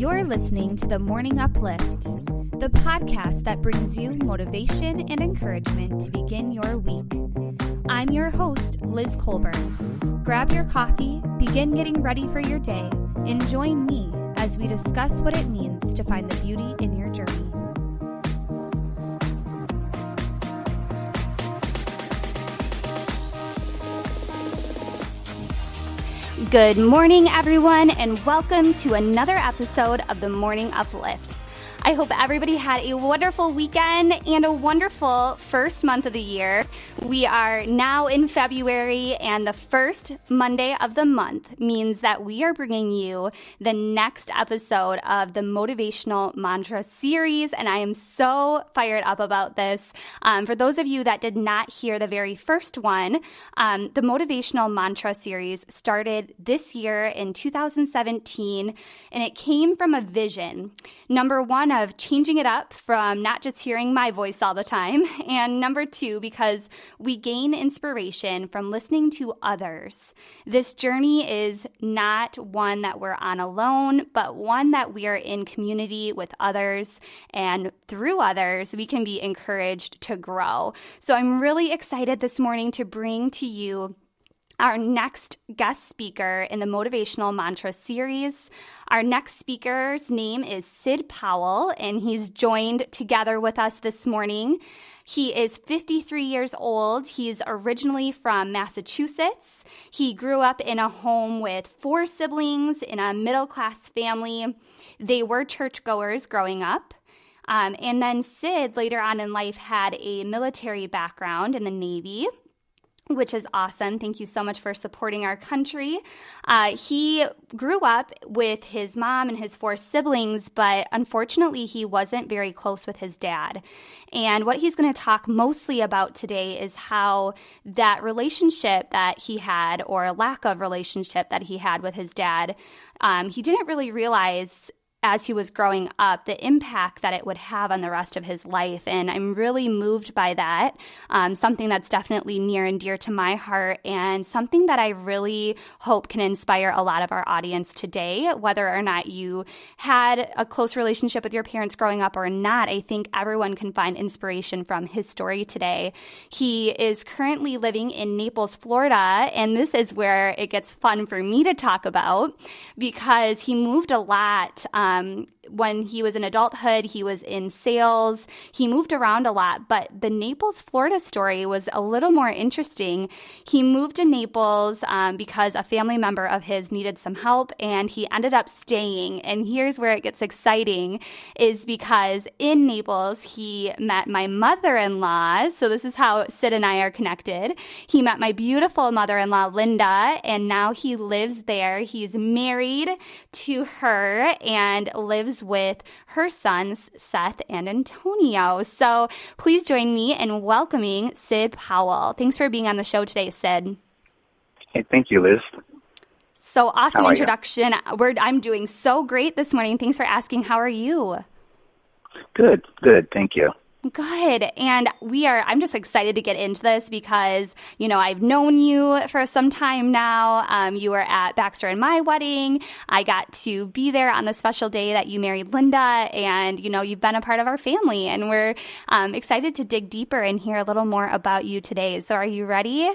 You're listening to The Morning Uplift, the podcast that brings you motivation and encouragement to begin your week. I'm your host, Liz Colburn. Grab your coffee, begin getting ready for your day, and join me as we discuss what it means to find the beauty in your journey. Good morning, everyone, and welcome to another episode of The Morning Uplift. I hope everybody had a wonderful weekend and a wonderful first month of the year. We are now in February, and the first Monday of the month means that we are bringing you the next episode of the Motivational Mantras series, and I am so fired up about this. For those of you that did not hear the very first one, the Motivational Mantra series started this year in 2017, and it came from a vision. Number one, of changing it up from not just hearing my voice all the time, and number two, because we gain inspiration from listening to others. This journey is not one that we're on alone, but one that we are in community with others, and through others, we can be encouraged to grow. So I'm really excited this morning to bring to you our next guest speaker in the Motivational Mantra series. Our next speaker's name is Sid Powell, and he's joined together with us this morning. He is 53 years old. He's originally from Massachusetts. He grew up in a home with 4 siblings in a middle-class family. They were churchgoers growing up. And then Sid, later on in life, had a military background in the Navy, which is awesome. Thank you so much for supporting our country. He grew up with his mom and his 4 siblings, but unfortunately, he wasn't very close with his dad. And what he's going to talk mostly about today is how that relationship that he had, or lack of relationship that he had with his dad, he didn't really realize as he was growing up, the impact that it would have on the rest of his life. And I'm really moved by that, something that's definitely near and dear to my heart, and something that I really hope can inspire a lot of our audience today. Whether or not you had a close relationship with your parents growing up or not, I think everyone can find inspiration from his story today. He is currently living in Naples, Florida, and this is where it gets fun for me to talk about, because he moved a lot. When he was in adulthood, he was in sales. He moved around a lot, but the Naples, Florida story was a little more interesting. He moved to Naples because a family member of his needed some help, and he ended up staying. And here's where it gets exciting, is because in Naples, he met my mother-in-law. So this is how Sid and I are connected. He met my beautiful mother-in-law, Linda, and now he lives there. He's married to her and lives with her sons, Seth and Antonio. So please join me in welcoming Sid Powell. Thanks for being on the show today, Sid. Hey, thank you, Liz. So awesome introduction. I'm doing so great this morning. Thanks for asking. How are you? Good. Thank you. Good. And I'm just excited to get into this because, I've known you for some time now. You were at Baxter and my wedding. I got to be there on the special day that you married Linda, and, you've been a part of our family, and we're excited to dig deeper and hear a little more about you today. So are you ready?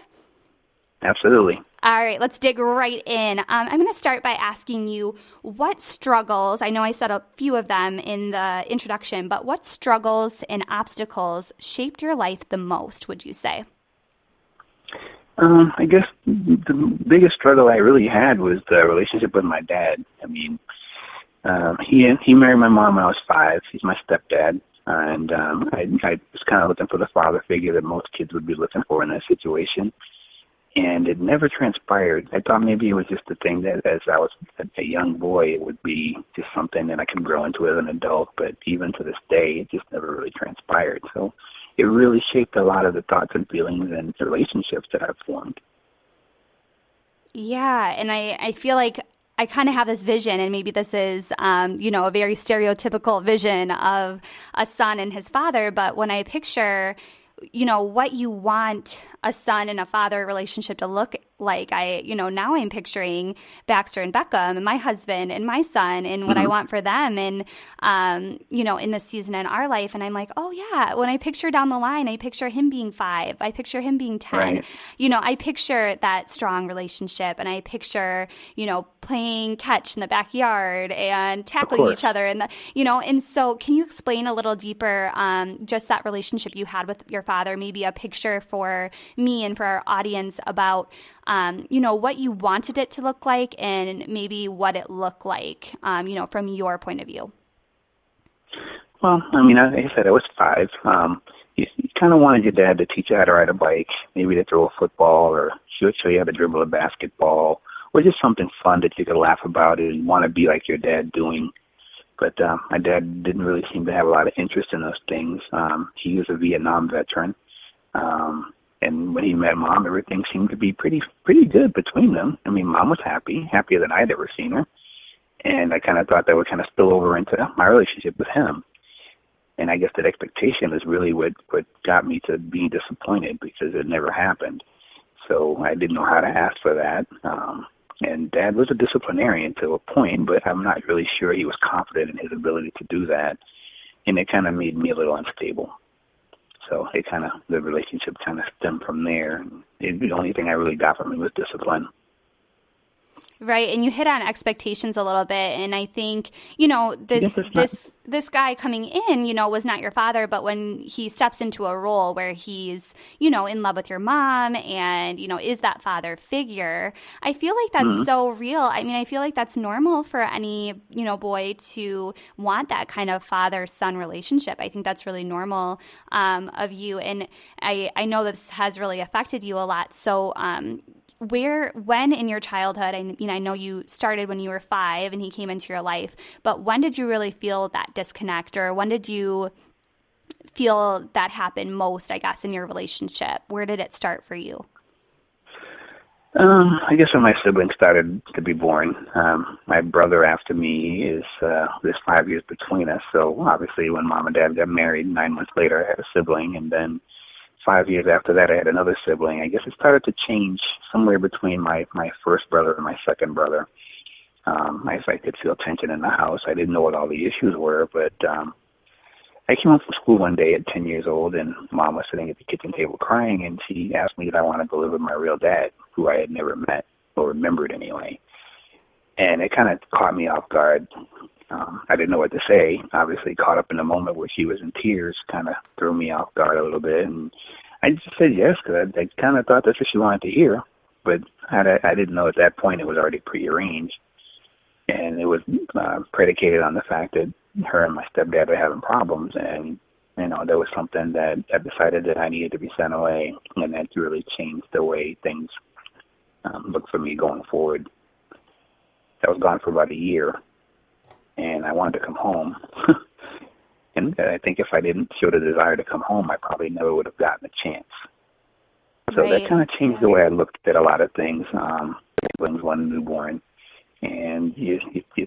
Absolutely. All right, let's dig right in. I'm going to start by asking you what struggles, I know I said a few of them in the introduction, but what struggles and obstacles shaped your life the most, would you say? I guess the biggest struggle I really had was the relationship with my dad. I mean, he married my mom when I was 5. He's my stepdad. And I was kind of looking for the father figure that most kids would be looking for in that situation. And it never transpired. I thought maybe it was just a thing that as I was a young boy, it would be just something that I could grow into as an adult. But even to this day, it just never really transpired. So it really shaped a lot of the thoughts and feelings and relationships that I've formed. Yeah, and I feel like I kind of have this vision, and maybe this is, a very stereotypical vision of a son and his father. But when I picture, what you want a son and a father relationship to look like. Now I'm picturing Baxter and Beckham and my husband and my son and what I want for them. And, in this season in our life. And I'm like, oh yeah, when I picture down the line, I picture him being 5. I picture him being 10. Right. I picture that strong relationship, and I picture, playing catch in the backyard and tackling each other. And so can you explain a little deeper, just that relationship you had with your father, maybe a picture for me and for our audience about, what you wanted it to look like and maybe what it looked like, from your point of view? Well, I mean, like I said, I was 5. You kind of wanted your dad to teach you how to ride a bike, maybe to throw a football, or show you how to dribble a basketball, or just something fun that you could laugh about and want to be like your dad doing. But my dad didn't really seem to have a lot of interest in those things. He was a Vietnam veteran. And when he met Mom, everything seemed to be pretty good between them. I mean, Mom was happier than I'd ever seen her. And I kind of thought that would kind of spill over into my relationship with him. And I guess that expectation is really what got me to being disappointed, because it never happened. So I didn't know how to ask for that. And Dad was a disciplinarian to a point, but I'm not really sure he was confident in his ability to do that. And it kind of made me a little unstable. So the relationship kind of stemmed from there. And the only thing I really got from him was discipline. Right, and you hit on expectations a little bit, and I think, this guy coming in, was not your father, but when he steps into a role where he's, in love with your mom and, is that father figure, I feel like that's so real. I mean, I feel like that's normal for any, boy to want that kind of father-son relationship. I think that's really normal of you, and I know this has really affected you a lot, so when in your childhood, I know you started when you were 5 and he came into your life, but when did you really feel that disconnect, or when did you feel that happen most, I guess, in your relationship? Where did it start for you? I guess when my siblings started to be born. My brother after me is, there's 5 years between us, so obviously when Mom and Dad got married, 9 months later I had a sibling, and then 5 years after that, I had another sibling. I guess it started to change somewhere between my first brother and my second brother. I could feel tension in the house. I didn't know what all the issues were, but I came home from school one day at 10 years old, and Mom was sitting at the kitchen table crying, and she asked me if I wanted to live with my real dad, who I had never met, or remembered anyway. And it kind of caught me off guard. I didn't know what to say. Obviously, caught up in the moment where she was in tears, kind of threw me off guard a little bit. And I just said yes, because I kind of thought that's what she wanted to hear. But I didn't know at that point it was already prearranged. And it was predicated on the fact that her and my stepdad were having problems. And, there was something that I decided that I needed to be sent away. And that really changed the way things looked for me going forward. I was gone for about a year. And I wanted to come home. And I think if I didn't show the desire to come home, I probably never would have gotten a chance. So that kind of changed the way I looked at a lot of things. Siblings, one newborn. And you're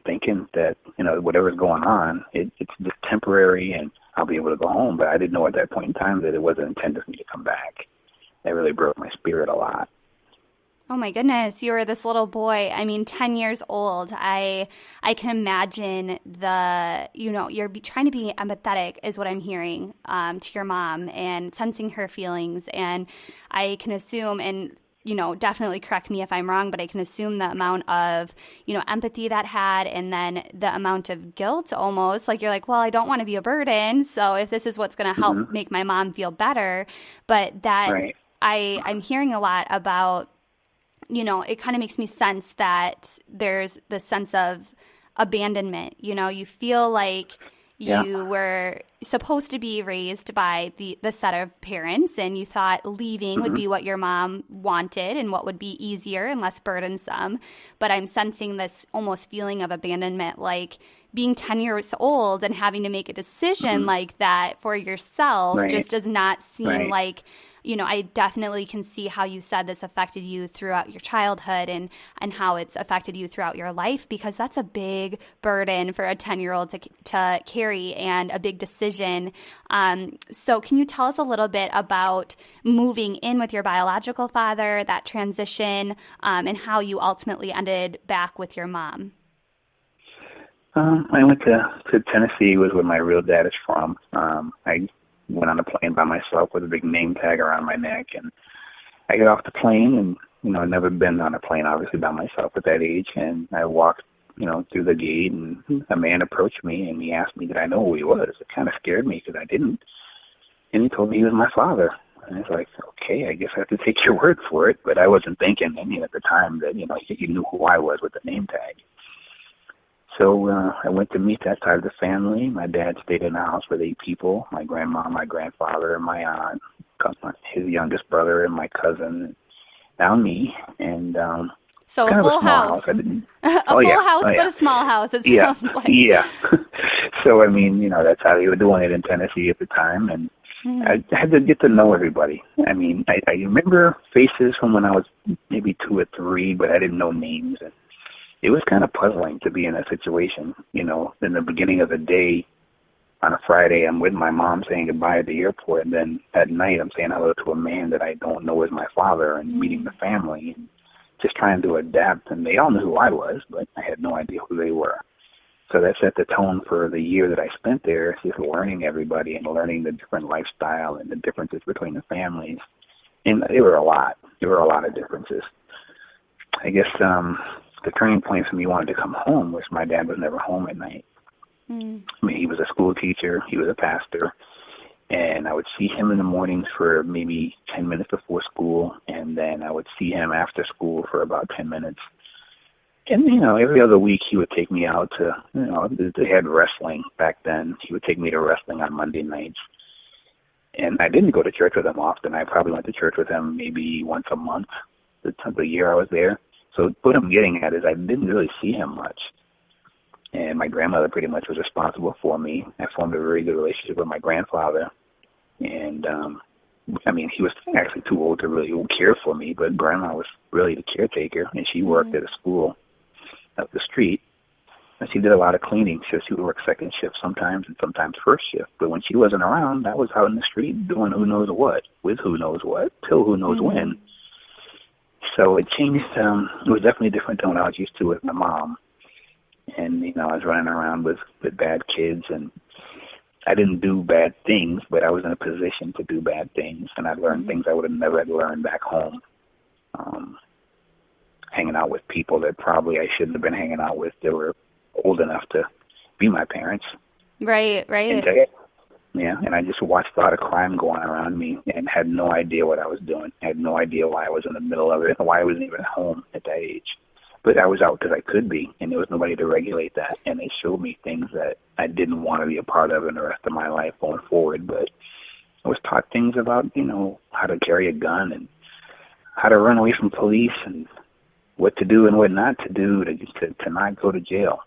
thinking that, whatever's going on, it's just temporary and I'll be able to go home. But I didn't know at that point in time that it wasn't intended for me to come back. That really broke my spirit a lot. Oh my goodness, you were this little boy. 10 years old. I can imagine you're trying to be empathetic is what I'm hearing to your mom and sensing her feelings. And I can assume, and, definitely correct me if I'm wrong, but I can assume the amount of, empathy that had, and then the amount of guilt almost. Like, you're like, well, I don't want to be a burden. So if this is what's going to help make my mom feel better. But that right. I'm hearing a lot about, it kind of makes me sense that there's the sense of abandonment. You feel like you were supposed to be raised by the set of parents, and you thought leaving would be what your mom wanted and what would be easier and less burdensome. But I'm sensing this almost feeling of abandonment, like being 10 years old and having to make a decision like that for yourself just does not seem like I definitely can see how you said this affected you throughout your childhood and how it's affected you throughout your life, because that's a big burden for a 10-year-old to carry and a big decision. So can you tell us a little bit about moving in with your biological father, that transition, and how you ultimately ended back with your mom? I went to Tennessee, was where my real dad is from. I went on a plane by myself with a big name tag around my neck, and I got off the plane, and I'd never been on a plane, obviously, by myself at that age, and I walked, through the gate, and a man approached me, and he asked me did I know who he was. It kind of scared me because I didn't, and he told me he was my father. And I was like, okay, I guess I have to take your word for it, but I wasn't thinking at the time that, he knew who I was with the name tag. So I went to meet that side of the family. My dad stayed in the house with 8 people, my grandma, my grandfather, and my aunt, his youngest brother, and my cousin, now me. And so a full house. A full house, but a small house, it sounds like. Yeah. So, that's how they were doing it in Tennessee at the time. And I had to get to know everybody. I remember faces from when I was maybe 2 or 3, but I didn't know names. And it was kind of puzzling to be in that situation. In the beginning of the day on a Friday, I'm with my mom saying goodbye at the airport, and then at night I'm saying hello to a man that I don't know is my father, and meeting the family and just trying to adapt. And they all knew who I was, but I had no idea who they were. So that set the tone for the year that I spent there, just learning everybody and learning the different lifestyle and the differences between the families. And there were a lot. There were a lot of differences. I guess the turning point for me wanted to come home was my dad was never home at night. He was a school teacher, he was a pastor, and I would see him in the mornings for maybe 10 minutes before school, and then I would see him after school for about 10 minutes. And, every other week he would take me out to, they had wrestling back then. He would take me to wrestling on Monday nights. And I didn't go to church with him often. I probably went to church with him maybe once a month the year I was there. So what I'm getting at is I didn't really see him much. And my grandmother pretty much was responsible for me. I formed a very good relationship with my grandfather. And, he was actually too old to really care for me, but Grandma was really the caretaker, and she worked at a school up the street. And she did a lot of cleaning, so she would work second shift sometimes and sometimes first shift. But when she wasn't around, I was out in the street doing who knows what, with who knows what, till who knows when. So it changed. It was definitely different than what I was used to with my mom. And, I was running around with bad kids, and I didn't do bad things, but I was in a position to do bad things, and I learned things I would have never had learned back home. Hanging out with people that probably I shouldn't have been hanging out with. They were old enough to be my parents. Right. And I just watched a lot of crime going around me and had no idea what I was doing. I had no idea why I was in the middle of it and why I wasn't even home at that age. But I was out because I could be, and there was nobody to regulate that. And they showed me things that I didn't want to be a part of in the rest of my life going forward. But I was taught things about, how to carry a gun and how to run away from police and what to do and what not to do to not go to jail.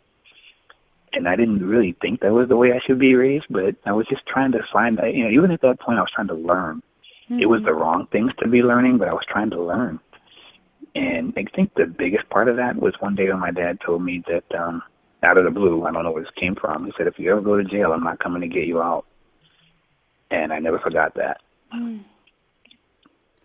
And I didn't really think that was the way I should be raised, but I was just trying to find, even at that point I was trying to learn. It was the wrong things to be learning, but I was trying to learn. And I think the biggest part of that was one day when my dad told me that out of the blue, I don't know where this came from, he said, if you ever go to jail, I'm not coming to get you out. And I never forgot that.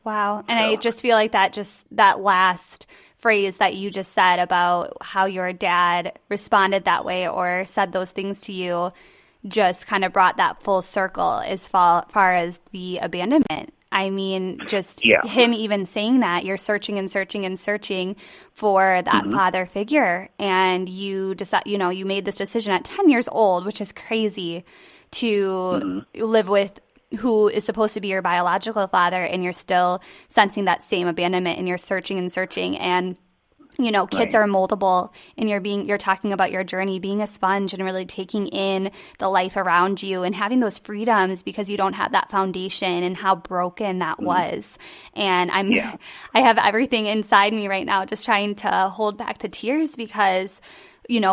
Wow. And I just feel like that last phrase that you just said about how your dad responded that way or said those things to you just kind of brought that full circle as far as the abandonment. Him even saying that, you're searching and searching and searching for that father figure, and you decide, you made this decision at 10 years old, which is crazy, to live with who is supposed to be your biological father, and you're still sensing that same abandonment, and you're searching and searching. And kids are moldable, and you're talking about your journey being a sponge and really taking in the life around you and having those freedoms because you don't have that foundation, and how broken that was. And I have everything inside me right now just trying to hold back the tears because,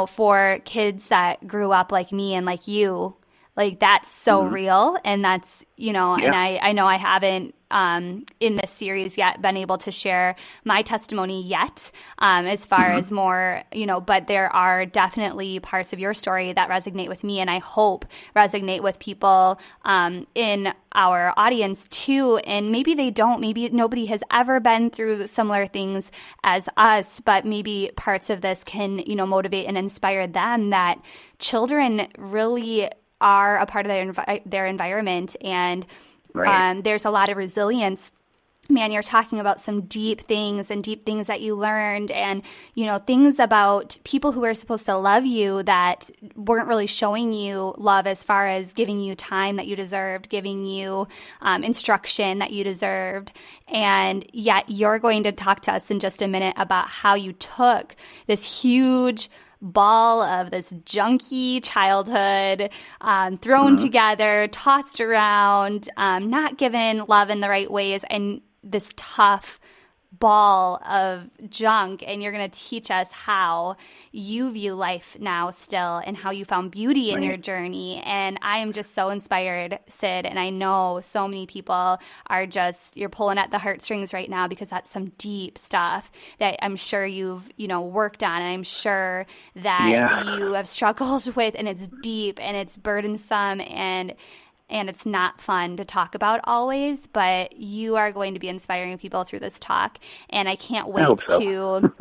for kids that grew up like me and like you, Like, that's so real. And that's, and I know I haven't in this series yet been able to share my testimony yet, as far as more, but there are definitely parts of your story that resonate with me, and I hope resonate with people in our audience too. And maybe they don't, maybe nobody has ever been through similar things as us, but maybe parts of this can, motivate and inspire them that children really are a part of their environment, and there's a lot of resilience. Man, you're talking about some deep things that you learned, and, things about people who are supposed to love you that weren't really showing you love as far as giving you time that you deserved, giving you instruction that you deserved. And yet you're going to talk to us in just a minute about how you took this huge ball of this junky childhood, thrown together, tossed around, not given love in the right ways, and this tough ball of junk. And you're going to teach us how you view life now still, and how you found beauty in your journey. And I am just so inspired, Sid, and I know so many people are you're pulling at the heartstrings right now, because that's some deep stuff that I'm sure you've, worked on, and I'm sure that you have struggled with, and it's deep and it's burdensome, and it's not fun to talk about always, but you are going to be inspiring people through this talk, and I can't wait to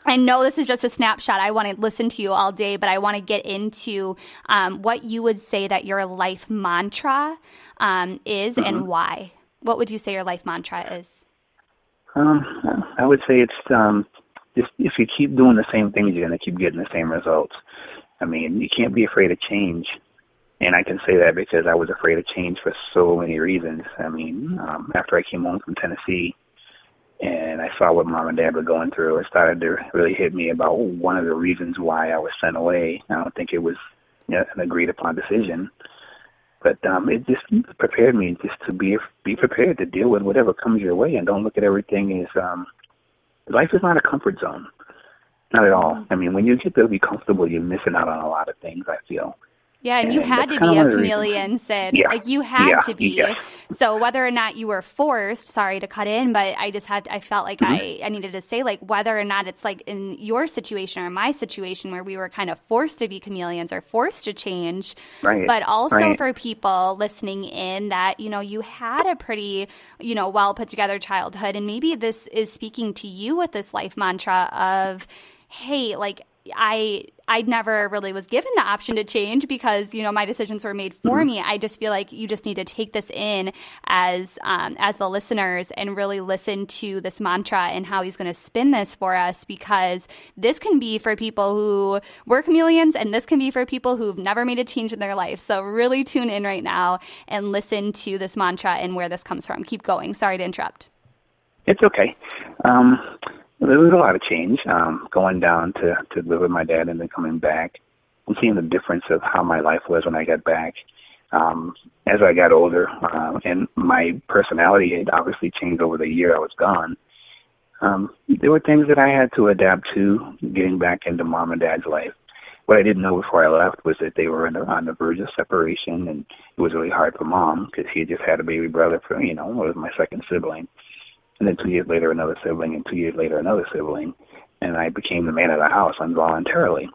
I know this is just a snapshot. I want to listen to you all day, but I want to get into what you would say that your life mantra is, and why. What would you say your life mantra is? I would say it's just, if you keep doing the same things, you're going to keep getting the same results. I mean, you can't be afraid of change. And I can say that because I was afraid of change for so many reasons. I mean, after I came home from Tennessee and I saw what Mom and Dad were going through, it started to really hit me about one of the reasons why I was sent away. I don't think it was an agreed upon decision, but it just prepared me just to be prepared to deal with whatever comes your way, and don't look at everything as life is not a comfort zone. Not at all. I mean, when you get to be comfortable, you're missing out on a lot of things, I feel. Yeah, and you had to be a chameleon, Sid. Yeah. Like, you had to be. Yeah. So whether or not you were forced, sorry to cut in, but I felt like I needed to say, like, whether or not it's like in your situation or my situation where we were kind of forced to be chameleons or forced to change, but also for people listening in that, you had a pretty, well put together childhood, and maybe this is speaking to you with this life mantra of, hey, like, I never really was given the option to change because, my decisions were made for me. I just feel like you just need to take this in as the listeners and really listen to this mantra and how he's going to spin this for us, because this can be for people who were chameleons, and this can be for people who've never made a change in their life. So really tune in right now and listen to this mantra and where this comes from. Keep going. Sorry to interrupt. It's okay. There was a lot of change, going down to live with my dad and then coming back, and seeing the difference of how my life was when I got back. As I got older, and my personality had obviously changed over the year I was gone, there were things that I had to adapt to getting back into Mom and Dad's life. What I didn't know before I left was that they were on the verge of separation, and it was really hard for Mom because he had just had a baby brother was my second sibling. And then 2 years later, another sibling, and 2 years later, another sibling. And I became the man of the house involuntarily.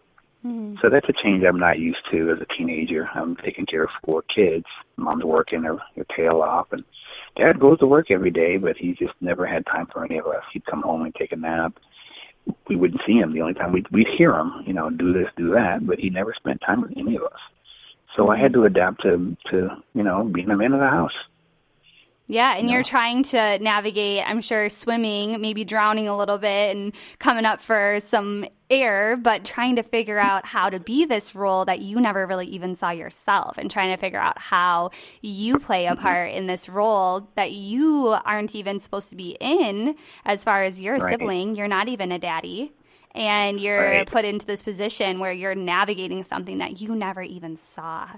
So that's a change I'm not used to as a teenager. I'm taking care of 4 kids. Mom's working her tail off. And Dad goes to work every day, but he just never had time for any of us. He'd come home and take a nap. We wouldn't see him. The only time we'd hear him, do this, do that. But he never spent time with any of us. So I had to adapt to being the man of the house. Yeah, and you're trying to navigate, I'm sure, swimming, maybe drowning a little bit and coming up for some air, but trying to figure out how to be this role that you never really even saw yourself, and trying to figure out how you play a part in this role that you aren't even supposed to be in as far as you're a sibling. You're not even a daddy. And you're put into this position where you're navigating something that you never even saw.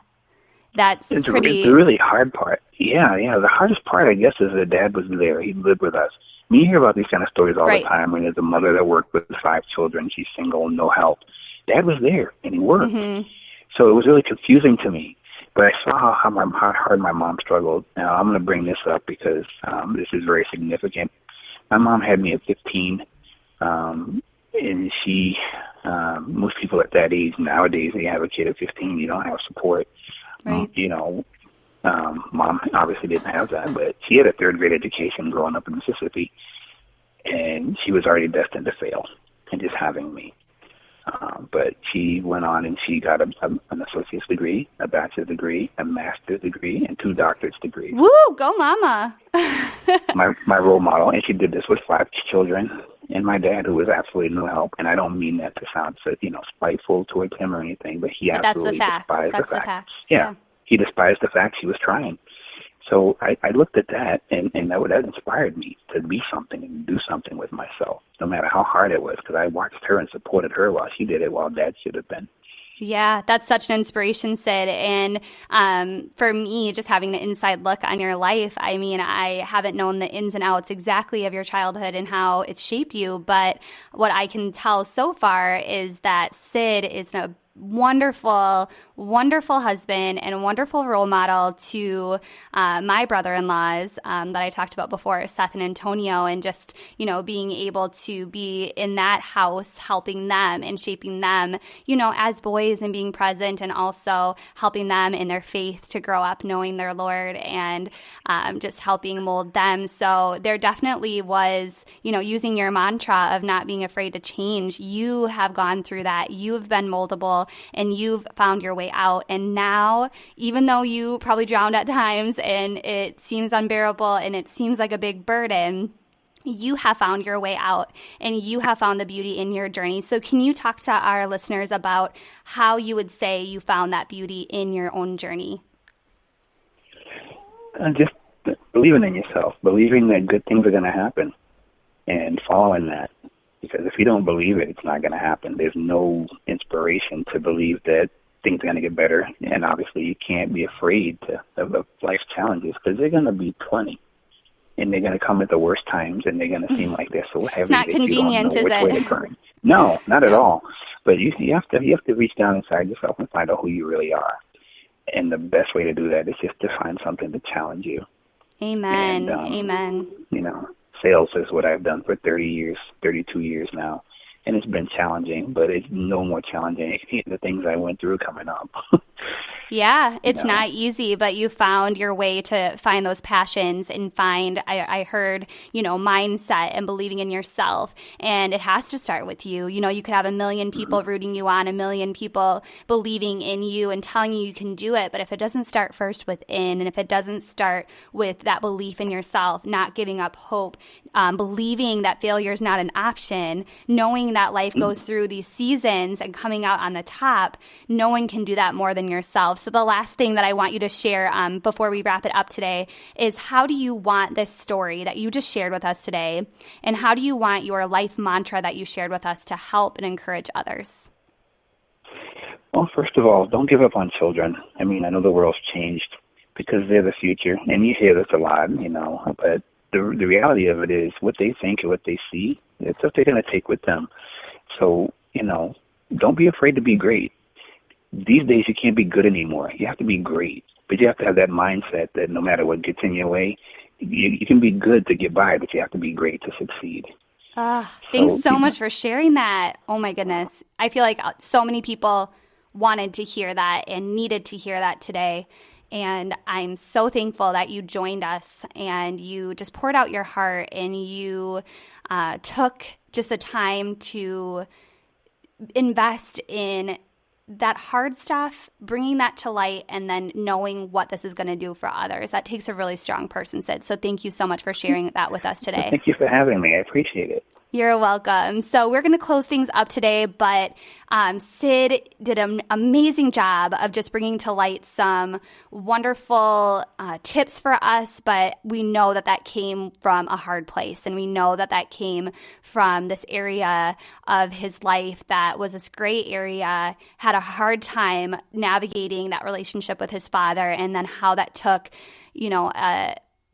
It's the really hard part. Yeah. The hardest part, I guess, is that Dad was there. He lived with us. You hear about these kind of stories all the time when there's a mother that worked with 5 children. She's single, no help. Dad was there, and he worked. So it was really confusing to me But I saw how hard my mom struggled. Now, I'm going to bring this up because this is very significant. My mom had me at 15, and she, most people at that age nowadays, they have a kid at 15, you don't have support. Right. Mom obviously didn't have that, but she had a third grade education growing up in Mississippi, and she was already destined to fail and just having me. But she went on and she got an associate's degree, a bachelor's degree, a master's degree, and 2 doctorate's degrees. Woo, go mama. my role model, and she did this with 5 children, and my dad, who was absolutely no help. And I don't mean that to sound spiteful towards him or anything, but he absolutely despised the facts. Yeah, he despised the fact she was trying. So I looked at that, and that inspired me to be something and do something with myself, no matter how hard it was, because I watched her and supported her while she did it, while Dad should have been. Yeah, that's such an inspiration, Sid. And for me, just having the inside look on your life, I mean, I haven't known the ins and outs exactly of your childhood and how it's shaped you, but what I can tell so far is that Sid is a wonderful, wonderful husband and a wonderful role model to my brother-in-laws that I talked about before, Seth and Antonio, and just, being able to be in that house, helping them and shaping them, as boys and being present, and also helping them in their faith to grow up knowing their Lord, and just helping mold them. So there definitely was, using your mantra of not being afraid to change. You have gone through that. You've been moldable, and you've found your way out. And now, even though you probably drowned at times and it seems unbearable and it seems like a big burden, you have found your way out and you have found the beauty in your journey. So can you talk to our listeners about how you would say you found that beauty in your own journey? Just believing in yourself, believing that good things are going to happen, and following that. Because if you don't believe it, it's not going to happen. There's no inspiration to believe that things are going to get better. And obviously you can't be afraid of life's challenges, because they're going to be plenty. And they're going to come at the worst times, and they're going to seem like they're so heavy. It's not convenient, you don't know is which it? way to turn. No, not at all. But you have to reach down inside yourself and find out who you really are. And the best way to do that is just to find something to challenge you. Amen. And, Amen. Sales is what I've done for 30 years, 32 years now. And it's been challenging, but it's no more challenging than the things I went through coming up. Yeah, it's not easy, but you found your way to find those passions and find, I heard, mindset and believing in yourself. And it has to start with you. You could have a million people rooting you on, a million people believing in you and telling you can do it. But if it doesn't start first within, and if it doesn't start with that belief in yourself, not giving up hope, believing that failure is not an option, knowing that life goes through these seasons and coming out on the top, no one can do that more than yourself. So the last thing that I want you to share before we wrap it up today is, how do you want this story that you just shared with us today, and how do you want your life mantra that you shared with us to help and encourage others? Well, first of all, don't give up on children. I mean, I know the world's changed because they're the future, and you hear this a lot, but the reality of it is what they think and what they see, it's what they're going to take with them. So, don't be afraid to be great. These days you can't be good anymore. You have to be great. But you have to have that mindset that no matter what gets in your way, you can be good to get by, but you have to be great to succeed. Thanks so much for sharing that. Oh, my goodness. I feel like so many people wanted to hear that and needed to hear that today. And I'm so thankful that you joined us and you just poured out your heart, and you took just the time to invest in that hard stuff, bringing that to light, and then knowing what this is going to do for others. That takes a really strong person, Sid. So thank you so much for sharing that with us today. Thank you for having me. I appreciate it. You're welcome. So we're going to close things up today, but Sid did an amazing job of just bringing to light some wonderful tips for us, but we know that came from a hard place, and we know that came from this area of his life that was this gray area, had a hard time navigating that relationship with his father, and then how that took,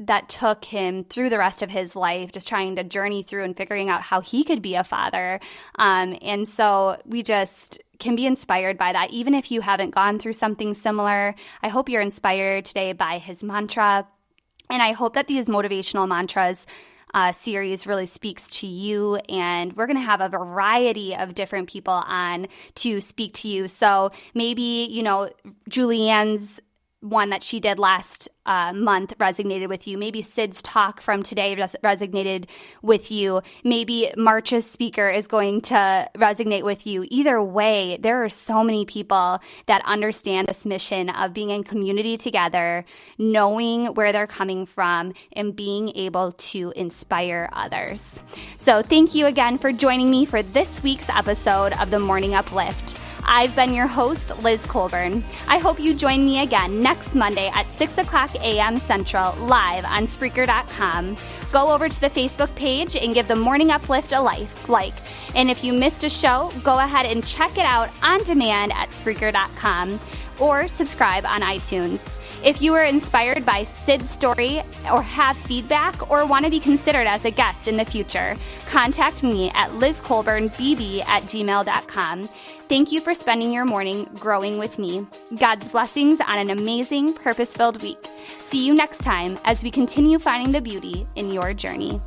that took him through the rest of his life, just trying to journey through and figuring out how he could be a father. And so we just can be inspired by that. Even if you haven't gone through something similar, I hope you're inspired today by his mantra. And I hope that these motivational mantras series really speaks to you. And we're going to have a variety of different people on to speak to you. So maybe, Julianne's one that she did last month resonated with you. Maybe Sid's talk from today resonated with you. Maybe March's speaker is going to resonate with you. Either way, there are so many people that understand this mission of being in community together, knowing where they're coming from, and being able to inspire others. So thank you again for joining me for this week's episode of The Morning Uplift. I've been your host, Liz Colburn. I hope you join me again next Monday at 6 o'clock a.m. Central, live on Spreaker.com. Go over to the Facebook page and give The Morning Uplift a like. And if you missed a show, go ahead and check it out on demand at Spreaker.com or subscribe on iTunes. If you were inspired by Sid's story or have feedback or want to be considered as a guest in the future, contact me at lizcolburnbb@gmail.com. Thank you for spending your morning growing with me. God's blessings on an amazing, purpose-filled week. See you next time as we continue finding the beauty in your journey.